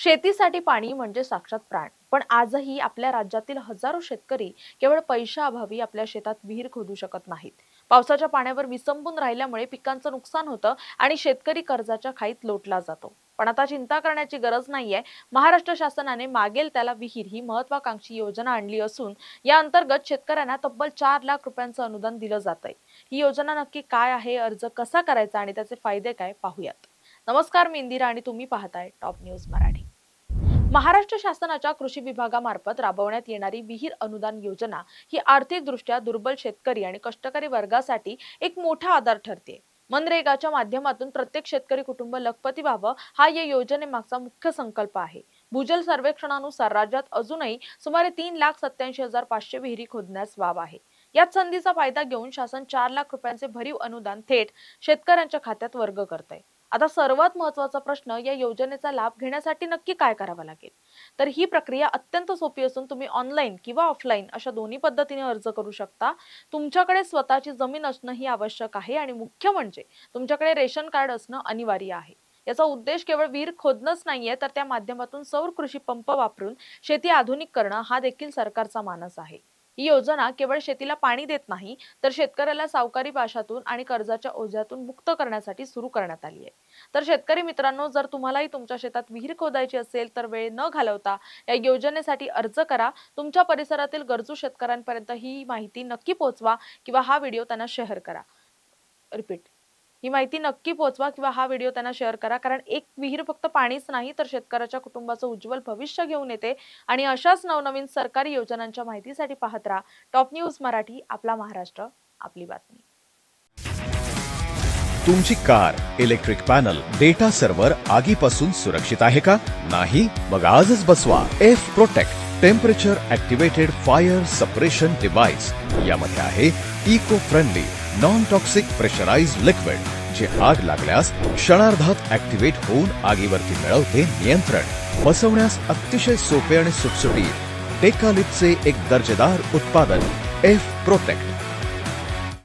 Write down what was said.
शेतीसाठी पाणी म्हणजे साक्षात प्राण. पण आजही आपल्या राज्यातील हजारो शेतकरी केवळ पैशाअभावी आपल्या शेतात विहीर खोदू शकत नाहीत. पावसाच्या पाण्यावर विसंबून राहिल्यामुळे पिकांचं नुकसान होतं आणि शेतकरी कर्जाच्या खाईत लोटला जातो. पण आता चिंता करण्याची गरज नाहीये. महाराष्ट्र शासनाने मागेल त्याला विहीर ही महत्वाकांक्षी योजना आणली असून या अंतर्गत शेतकऱ्यांना तब्बल 4 लाख रुपयांचं अनुदान दिलं जातंय. ही योजना नक्की काय आहे, अर्ज कसा करायचा आणि त्याचे फायदे काय, पाहूयात. नमस्कार, मी इंदिरा आणि तुम्ही पाहताय टॉप न्यूज मराठी. महाराष्ट्र शासनाच्या कृषी विभागामार्फत राबवण्यात येणारी विहीर अनुदान योजना ही आर्थिकदृष्ट्या दुर्बल शेतकरी आणि कष्टकरी वर्गासाठी एक मोठा आधार ठरते. मनरेगाच्या माध्यमातून प्रत्येक शेतकरी कुटुंब लखपती व्हावं हा या योजनेमागचा मुख्य संकल्प आहे. भूजल सर्वेक्षणानुसार राज्यात अजूनही सुमारे 3,87,500 विहिरी खोदण्यास वाव आहे. याच संधीचा फायदा घेऊन शासन 4 लाख रुपयांचे भरीव अनुदान थेट शेतकऱ्यांच्या खात्यात वर्ग करतंय. आता सर्वात महत्त्वाचा प्रश्न, या योजनेचा लाभ घेण्यासाठी नक्की काय करावं लागेल? तर ही प्रक्रिया अत्यंत सोपी असून तुम्ही ऑनलाईन किंवा ऑफलाईन अशा दोन्ही पद्धतीने अर्ज करू शकता. तुमच्याकडे स्वतःची जमीन असणं ही आवश्यक आहे आणि मुख्य म्हणजे तुमच्याकडे रेशन कार्ड असणं अनिवार्य आहे. याचा उद्देश केवळ विहीर खोदणंच नाहीये, तर त्या माध्यमातून सौर कृषी पंप वापरून शेती आधुनिक करणं हा देखील सरकारचा मानस आहे. ही योजना केवळ शेतीला पाणी देत नाही, तर शेतकऱ्याला सावकारी पाशातून आणि कर्जाच्या ओझ्यातून मुक्त करण्यासाठी सुरू करण्यात आली आहे. तर शेतकरी मित्रांनो, जर तुम्हालाही तुमच्या शेतात विहीर खोदायची असेल तर वेळ न घालवता या योजनेसाठी अर्ज करा. तुमच्या परिसरातील गरजू शेतकऱ्यांपर्यंत ही माहिती नक्की पोहोचवा किंवा हा व्हिडिओ त्यांना शेअर करा. रिपीट, ही माहिती नक्की पोहोचवा किंवा हा व्हिडिओ त्यांना शेअर करा, कारण एक विहीर फक्त पाणीच नाही तर शेतकऱ्याच्या कुटुंबाचं उज्ज्वल भविष्य घेऊन येते. आणि अशाच नवनवीन सरकारी योजनांच्या माहितीसाठी पाहत राहा टॉप न्यूज मराठी. आपला महाराष्ट्र, आपली बातमी. तुमची car, electric panel, data server आगीपासून सुरक्षित आहे का? नाही? मग आजच बसवा F protect temperature activated fire suppression device. यामध्ये आहे eco friendly non toxic pressurised liquid, जे आग लागल्यास क्षणार्धात ऍक्टिव्हेट होऊन आगीवरती मिळवते नियंत्रण. बसवण्यास अतिशय सोपे आणि सुटसुटीत. टेकालिपचे एक दर्जेदार उत्पादन एफ प्रोटेक्ट.